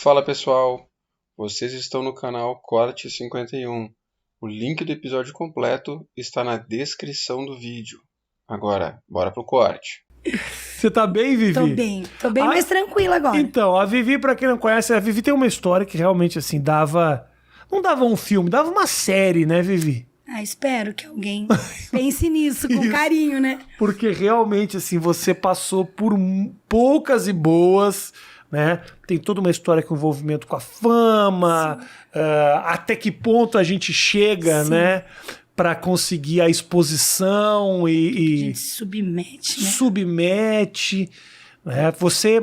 Fala pessoal, vocês estão no canal Corte 51. O link do episódio completo está na descrição do vídeo. Agora, bora pro corte. Você tá bem, Vivi? Tô bem mais tranquila agora. Então, a Vivi, pra quem não conhece, a Vivi tem uma história que realmente, assim, não dava um filme, dava uma série, né, Vivi? Espero que alguém pense nisso com carinho, né? Porque realmente, assim, você passou por poucas e boas, né? Tem toda uma história com envolvimento com a fama, até que ponto a gente chega, Sim. né? Para conseguir a exposição A gente se submete, né? Submete. Né?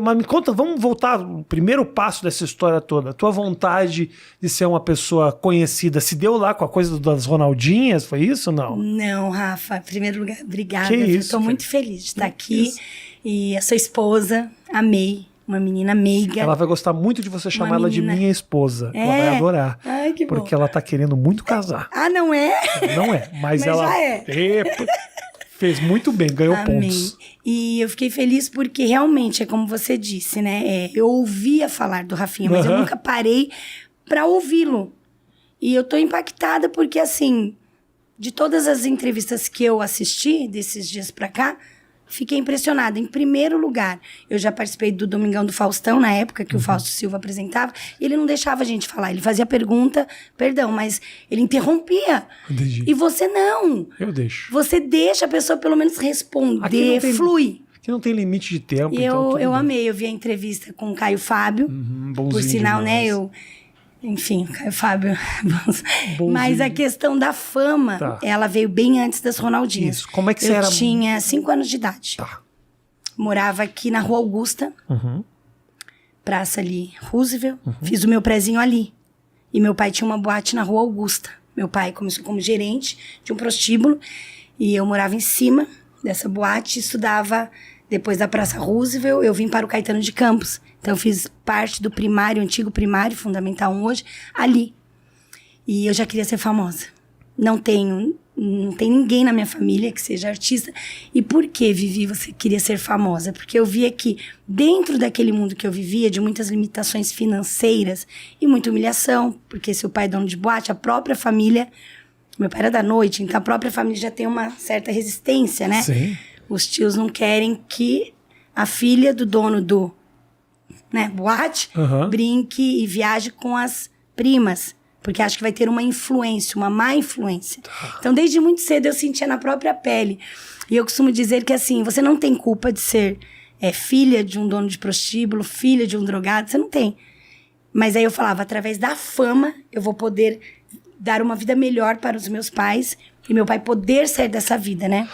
Mas me conta, vamos voltar o primeiro passo dessa história toda. A tua vontade de ser uma pessoa conhecida se deu lá com a coisa das Ronaldinhas? Foi isso ou não? Não, Rafa. Em primeiro lugar, obrigada. Que isso, Estou muito feliz de estar aqui. Isso. E a sua esposa, amei. Uma menina meiga. Ela vai gostar muito de você chamar ela de minha esposa. Ela vai adorar. Ai, que bom. Porque ela tá querendo muito casar. Não é? Não é, mas ela já é. Fez muito bem, ganhou Amém. pontos. E eu fiquei feliz porque realmente é como você disse, né? Eu ouvia falar do Rafinha, mas eu nunca parei pra ouvi-lo. E eu tô impactada porque, assim, de todas as entrevistas que eu assisti desses dias pra cá, fiquei impressionada. Em primeiro lugar, eu já participei do Domingão do Faustão, na época que o Fausto Silva apresentava, e ele não deixava a gente falar. Ele fazia pergunta, mas ele interrompia. Entendi. E você não. Eu deixo. Você deixa a pessoa pelo menos responder, flui. Aqui não tem limite de tempo, E então eu amei. Eu vi a entrevista com o Caio Fábio. Por sinal, demais. né, Enfim, Caio Fábio. Mas a questão da fama, ela veio bem antes das Ronaldinhas. Isso. Como é que você era? Eu tinha 5 anos de idade. Tá. Morava aqui na Rua Augusta. Praça ali, Roosevelt. Fiz o meu prezinho ali. E meu pai tinha uma boate na Rua Augusta. Meu pai começou como gerente de um prostíbulo. E eu morava em cima dessa boate e estudava depois da Praça Roosevelt. Eu vim para o Caetano de Campos. Então, eu fiz parte do primário, antigo primário, Fundamental 1 hoje, ali. E eu já queria ser famosa. Não tem ninguém na minha família que seja artista. E por que, Vivi, você queria ser famosa? Porque eu via que, dentro daquele mundo que eu vivia, de muitas limitações financeiras e muita humilhação, porque seu pai é dono de boate, a própria família... Meu pai era da noite, então a própria família já tem uma certa resistência, né? Sim. Os tios não querem que a filha do dono do boate brinque e viaje com as primas, porque acho que vai ter uma influência, uma má influência. Então, desde muito cedo eu sentia na própria pele. E eu costumo dizer que, assim, você não tem culpa de ser filha de um dono de prostíbulo, filha de um drogado, você não tem. Mas aí eu falava, através da fama, eu vou poder dar uma vida melhor para os meus pais e meu pai poder sair dessa vida, né?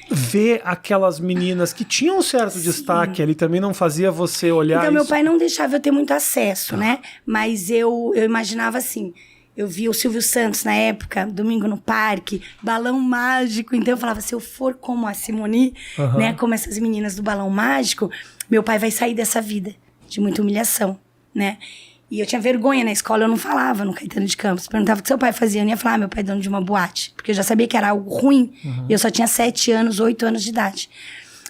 Ver aquelas meninas que tinham um certo destaque ali também não fazia você olhar Então, isso? meu pai não deixava eu ter muito acesso, né? Mas eu imaginava assim, eu via o Silvio Santos na época, Domingo no Parque, Balão Mágico, então eu falava, se eu for como a Simone, né? Como essas meninas do Balão Mágico, meu pai vai sair dessa vida de muita humilhação, né? E eu tinha vergonha na escola, eu não falava no Caetano de Campos. Perguntava o que seu pai fazia, eu não ia falar, meu pai é dono de uma boate. Porque eu já sabia que era algo ruim. E eu só tinha 7 anos, 8 anos de idade.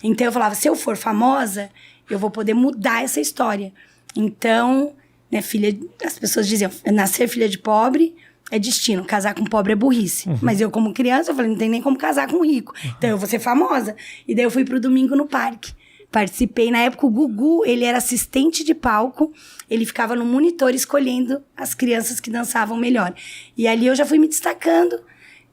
Então eu falava, se eu for famosa, eu vou poder mudar essa história. Então, né, as pessoas diziam, nascer filha de pobre é destino, casar com pobre é burrice. Mas eu, como criança, eu falei, não tem nem como casar com rico. Então eu vou ser famosa. E daí eu fui pro Domingo no Parque. Participei, na época o Gugu, ele era assistente de palco, ele ficava no monitor escolhendo as crianças que dançavam melhor. E ali eu já fui me destacando,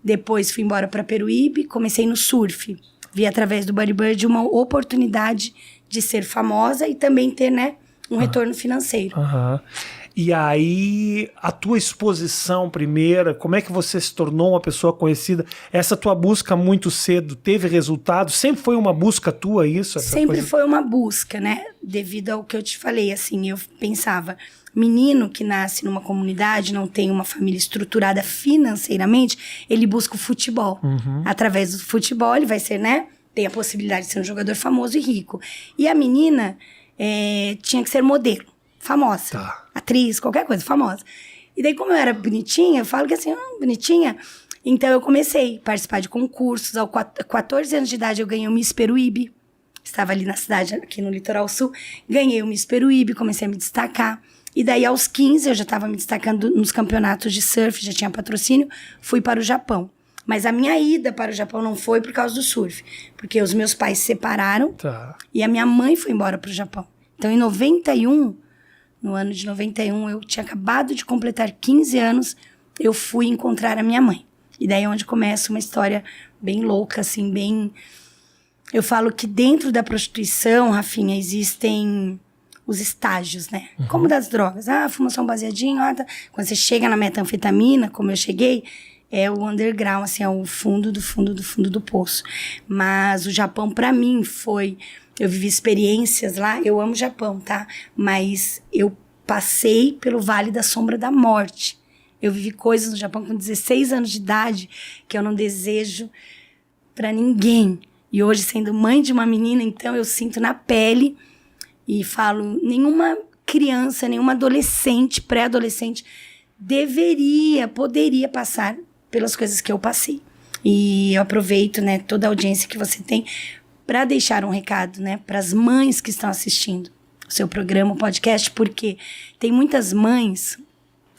depois fui embora para Peruíbe, comecei no surf. Vi através do Bodybuilding uma oportunidade de ser famosa e também ter, né, um retorno financeiro. E aí, a tua exposição primeira, como é que você se tornou uma pessoa conhecida? Essa tua busca muito cedo teve resultado? Sempre foi uma busca tua isso? Sempre foi uma busca, né? Devido ao que eu te falei, assim, eu pensava, menino que nasce numa comunidade, não tem uma família estruturada financeiramente, ele busca o futebol. Através do futebol, ele vai ser, né? Tem a possibilidade de ser um jogador famoso e rico. E a menina tinha que ser modelo, famosa. Atriz, qualquer coisa, famosa. E daí, como eu era bonitinha, eu falo que assim, bonitinha. Então, eu comecei a participar de concursos. Aos 14 anos de idade, eu ganhei o Miss Peruíbe. Estava ali na cidade, aqui no Litoral Sul. Ganhei o Miss Peruíbe, comecei a me destacar. E daí, aos 15, eu já estava me destacando nos campeonatos de surf, já tinha patrocínio, fui para o Japão. Mas a minha ida para o Japão não foi por causa do surf, porque os meus pais se separaram e a minha mãe foi embora para o Japão. Então, em 91, no ano de 91, eu tinha acabado de completar 15 anos, eu fui encontrar a minha mãe. E daí é onde começa uma história bem louca, assim, bem... Eu falo que dentro da prostituição, Rafinha, existem os estágios, né? Como das drogas. Fuma só um baseadinho. Quando você chega na metanfetamina, como eu cheguei, é o underground, assim, é o fundo do fundo do fundo do poço. Mas o Japão, pra mim, foi... Eu vivi experiências lá, eu amo o Japão, tá? Mas eu passei pelo Vale da Sombra da Morte. Eu vivi coisas no Japão com 16 anos de idade que eu não desejo pra ninguém. E hoje, sendo mãe de uma menina, então eu sinto na pele e falo, nenhuma criança, nenhuma adolescente, pré-adolescente poderia passar pelas coisas que eu passei. E eu aproveito, né, toda a audiência que você tem para deixar um recado, né, para as mães que estão assistindo o seu programa, o podcast, porque tem muitas mães,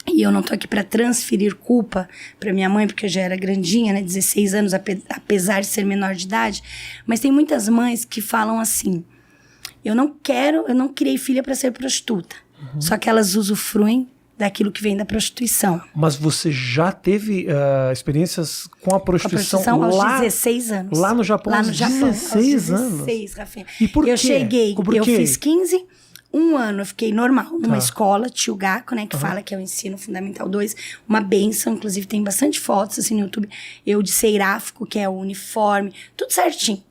e eu não tô aqui para transferir culpa para minha mãe, porque eu já era grandinha, né, 16 anos, apesar de ser menor de idade, mas tem muitas mães que falam assim, eu não criei filha para ser prostituta, só que elas usufruem daquilo que vem da prostituição. Mas você já teve experiências com a prostituição, aos 16 anos. Lá no Japão, lá no Japão, 16 aos anos? 16, Rafinha. E por quê? Eu cheguei, eu fiz 15, um ano eu fiquei normal, numa escola, Tchugaku, né, que fala que é o ensino fundamental 2, uma benção, inclusive tem bastante fotos assim no YouTube, eu de Seiráfico, que é o uniforme, tudo certinho.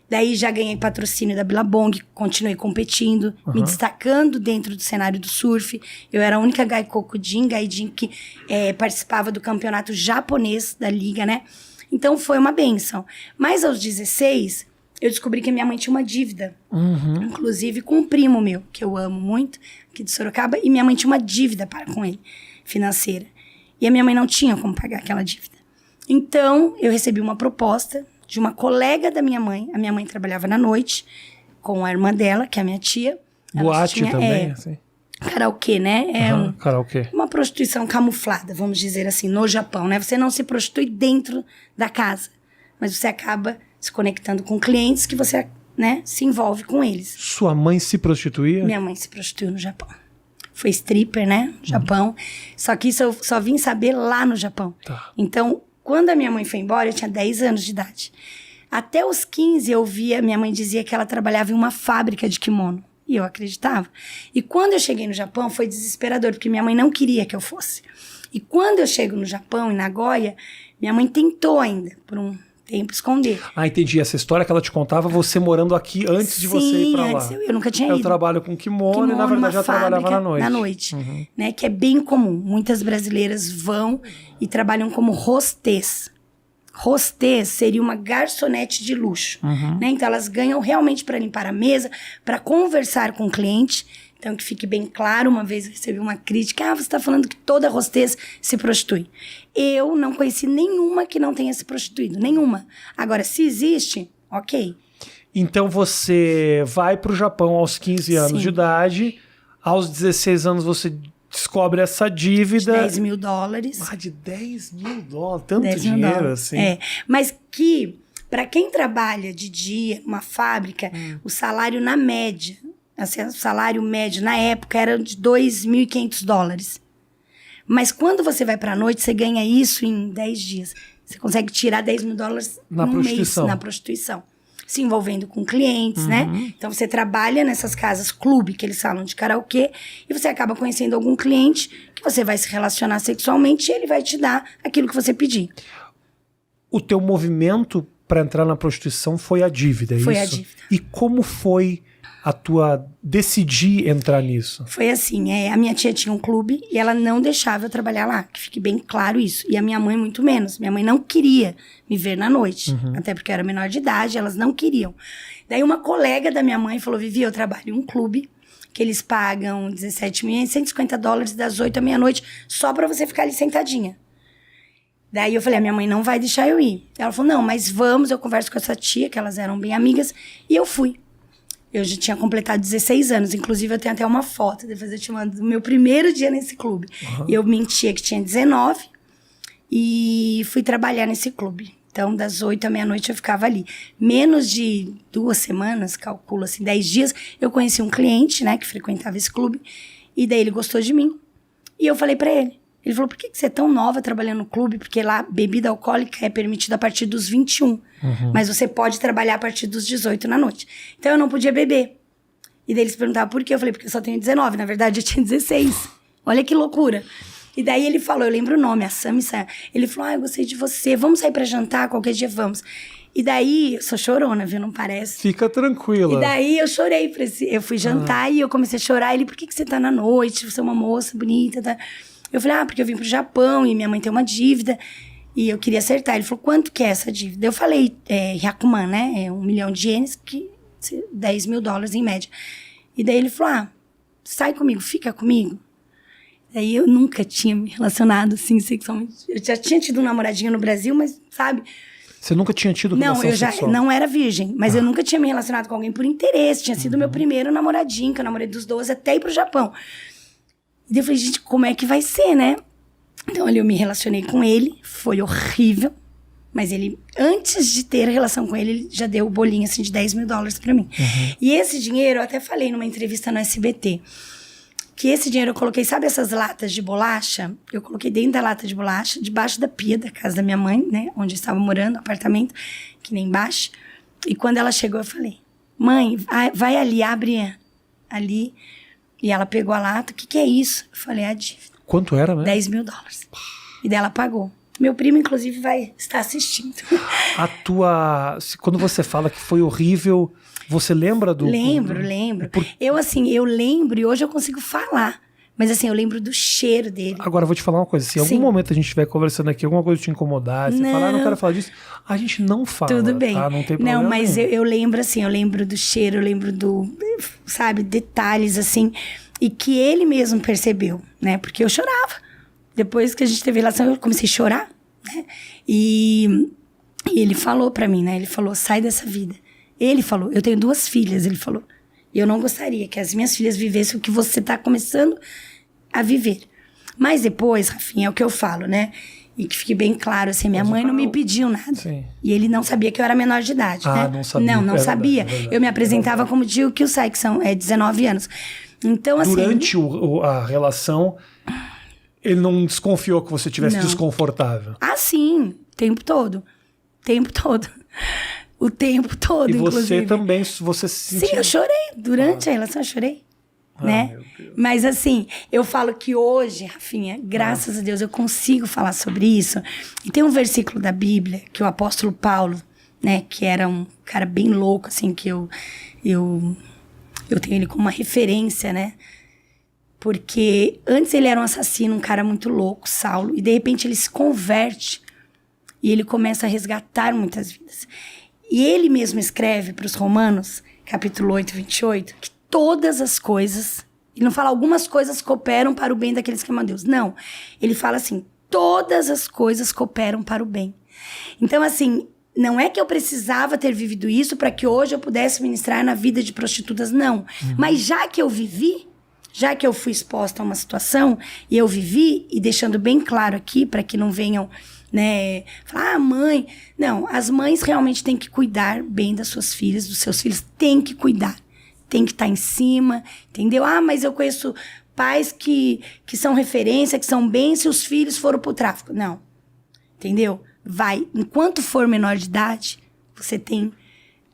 Daí já ganhei patrocínio da Billabong, continuei competindo, me destacando dentro do cenário do surf. Eu era a única gaijin que participava do campeonato japonês da liga, né? Então foi uma bênção. Mas aos 16, eu descobri que a minha mãe tinha uma dívida. Inclusive com um primo meu, que eu amo muito, aqui de Sorocaba. E minha mãe tinha uma dívida com ele, financeira. E a minha mãe não tinha como pagar aquela dívida. Então, eu recebi uma proposta de uma colega da minha mãe. A minha mãe trabalhava na noite com a irmã dela, que é a minha tia. Boate também, assim? Karaokê, né? Karaokê. Uma prostituição camuflada, vamos dizer assim, no Japão, né? Você não se prostitui dentro da casa, mas você acaba se conectando com clientes que você, né, se envolve com eles. Sua mãe se prostituía? Minha mãe se prostituiu no Japão. Foi stripper, né? No Japão. Só que isso eu só vim saber lá no Japão. Tá. Então, quando a minha mãe foi embora, eu tinha 10 anos de idade. Até os 15, eu via, minha mãe dizia que ela trabalhava em uma fábrica de kimono. E eu acreditava. E quando eu cheguei no Japão, foi desesperador, porque minha mãe não queria que eu fosse. E quando eu chego no Japão, em Nagoya, minha mãe tentou ainda, por um tempo, esconder. Entendi. Essa história que ela te contava, você morando aqui antes de você ir pra lá. Sim, antes eu nunca tinha ido. Eu trabalho com kimono e, na verdade, já trabalhava na noite. Na noite, né? Que é bem comum. Muitas brasileiras vão e trabalham como hostess. Hostess seria uma garçonete de luxo, né? Então, elas ganham realmente para limpar a mesa, para conversar com o cliente. Então, que fique bem claro, uma vez eu recebi uma crítica, você está falando que toda hostess se prostitui. Eu não conheci nenhuma que não tenha se prostituído, nenhuma. Agora, se existe, ok. Então, você vai para o Japão aos 15 anos de idade, aos 16 anos você descobre essa dívida. De $10 mil. De $10 mil, tanto dinheiro assim. É, mas que, para quem trabalha de dia numa fábrica, o salário na média, assim, o salário médio na época era de $2.500. Mas quando você vai pra noite, você ganha isso em 10 dias. Você consegue tirar $10 mil no mês na prostituição. Se envolvendo com clientes, né? Então, você trabalha nessas casas clube, que eles falam de karaokê, e você acaba conhecendo algum cliente que você vai se relacionar sexualmente e ele vai te dar aquilo que você pedir. O teu movimento para entrar na prostituição foi a dívida, é isso? Foi a dívida. E como foi a tua decidir entrar nisso? Foi assim, a minha tia tinha um clube e ela não deixava eu trabalhar lá, que fique bem claro isso. E a minha mãe muito menos. Minha mãe não queria me ver na noite, até porque eu era menor de idade, elas não queriam. Daí uma colega da minha mãe falou, Vivi, eu trabalho em um clube que eles pagam $17.150 das 8 à meia-noite só pra você ficar ali sentadinha. Daí eu falei, a minha mãe não vai deixar eu ir. Ela falou, não, mas vamos, eu converso com essa tia, que elas eram bem amigas, e eu fui. Eu já tinha completado 16 anos. Inclusive, eu tenho até uma foto, depois eu te mando, do meu primeiro dia nesse clube. Eu mentia que tinha 19 e fui trabalhar nesse clube. Então, das 8 à meia-noite eu ficava ali. Menos de 2 semanas, calculo assim, 10 dias, eu conheci um cliente, né, que frequentava esse clube. E daí ele gostou de mim. E eu falei pra ele. Ele falou, por que você é tão nova trabalhando no clube? Porque lá, bebida alcoólica é permitida a partir dos 21. Mas você pode trabalhar a partir dos 18 na noite. Então, eu não podia beber. E daí eles perguntavam por quê? Eu falei, porque eu só tenho 19. Na verdade, eu tinha 16. Olha que loucura. E daí ele falou, eu lembro o nome, a Sami. Ele falou, eu gostei de você. Vamos sair pra jantar? Qualquer dia vamos. E daí, eu sou chorona, viu? Não parece? Fica tranquila. E daí eu chorei pra esse... Eu fui jantar e eu comecei a chorar. Ele, por que você tá na noite? Você é uma moça bonita, tá? Eu falei, porque eu vim pro Japão e minha mãe tem uma dívida e eu queria acertar. Ele falou, quanto que é essa dívida? Eu falei, Hyakuman, né? 1 milhão de ienes, que $10 mil em média. E daí ele falou, sai comigo, fica comigo. Daí eu nunca tinha me relacionado, assim, sexualmente. Eu já tinha tido um namoradinho no Brasil, mas, sabe... Você nunca tinha tido relação sexual? Não era virgem, mas eu nunca tinha me relacionado com alguém por interesse. Tinha sido meu primeiro namoradinho, que eu namorei dos 12 até ir pro Japão. E daí eu falei, gente, como é que vai ser, né? Então, ali eu me relacionei com ele, foi horrível. Mas ele, antes de ter a relação com ele, ele já deu o bolinho, assim, de $10 mil pra mim. E esse dinheiro, eu até falei numa entrevista no SBT, que esse dinheiro eu coloquei, sabe essas latas de bolacha? Eu coloquei dentro da lata de bolacha, debaixo da pia da casa da minha mãe, né? Onde eu estava morando, apartamento, que nem embaixo. E quando ela chegou, eu falei, mãe, vai ali, abre ali. E ela pegou a lata, o que é isso? Eu falei, a dívida. Quanto era, né? $10 mil. E daí ela pagou. Meu primo, inclusive, vai estar assistindo. Quando você fala que foi horrível, você lembra do... Lembro. Eu lembro e hoje eu consigo falar. Mas assim, eu lembro do cheiro dele. Agora, eu vou te falar uma coisa. Se em algum momento a gente estiver conversando aqui, alguma coisa te incomodar, você falar, não quero falar disso, a gente não fala. Tudo bem. Tá? Não tem problema. Não, mas eu lembro assim, eu lembro do cheiro, eu lembro sabe, detalhes assim. E que ele mesmo percebeu, né? Porque eu chorava. Depois que a gente teve relação, eu comecei a chorar, né? E ele falou pra mim, né? Ele falou, sai dessa vida. Ele falou, eu tenho 2 filhas, ele falou. E eu não gostaria que as minhas filhas vivessem o que você tá começando a viver. Mas depois, Rafinha, é o que eu falo, né? E que fique bem claro, assim, minha mãe não me pediu nada. Sim. E ele não sabia que eu era menor de idade, né? Não sabia. Não sabia. Verdade. Eu me apresentava como Jill Kyusai, que são 19 anos. Então, assim... Durante a relação, ele não desconfiou que você estivesse desconfortável? Sim. O tempo todo. O tempo todo, e inclusive. E você também, você se sentiu... Sim, eu chorei. Durante a relação, eu chorei. Né? Mas assim, eu falo que hoje, Rafinha, graças a Deus, eu consigo falar sobre isso. E tem um versículo da Bíblia que o apóstolo Paulo, né, que era um cara bem louco, assim, que eu tenho ele como uma referência, né? Porque antes ele era um assassino, um cara muito louco, Saulo, e de repente ele se converte e ele começa a resgatar muitas vidas. E ele mesmo escreve para os Romanos, capítulo 8, 28, que todas as coisas, ele não fala algumas coisas cooperam para o bem daqueles que amam Deus. Não, ele fala assim, todas as coisas cooperam para o bem. Então, assim, não é que eu precisava ter vivido isso para que hoje eu pudesse ministrar na vida de prostitutas, não. Mas já que eu vivi, já que eu fui exposta a uma situação, e eu vivi, e deixando bem claro aqui, para que não venham, né, falar, mãe... Não, as mães realmente têm que cuidar bem das suas filhas, dos seus filhos, têm que cuidar. Tem que estar em cima, entendeu? Mas eu conheço pais que são referência, que são bem se os filhos foram pro tráfico. Não, entendeu? Vai, enquanto for menor de idade, você tem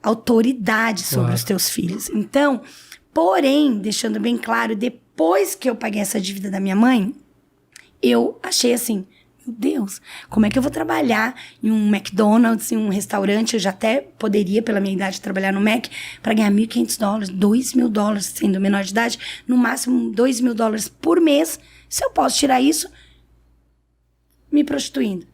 autoridade sobre os teus filhos. Então, porém, deixando bem claro, depois que eu paguei essa dívida da minha mãe, eu achei assim... Meu Deus, como é que eu vou trabalhar em um McDonald's, em um restaurante? Eu já até poderia, pela minha idade, trabalhar no Mac para ganhar $1.500, $2 mil, sendo menor de idade, no máximo $2 mil por mês. Se eu posso tirar isso, me prostituindo.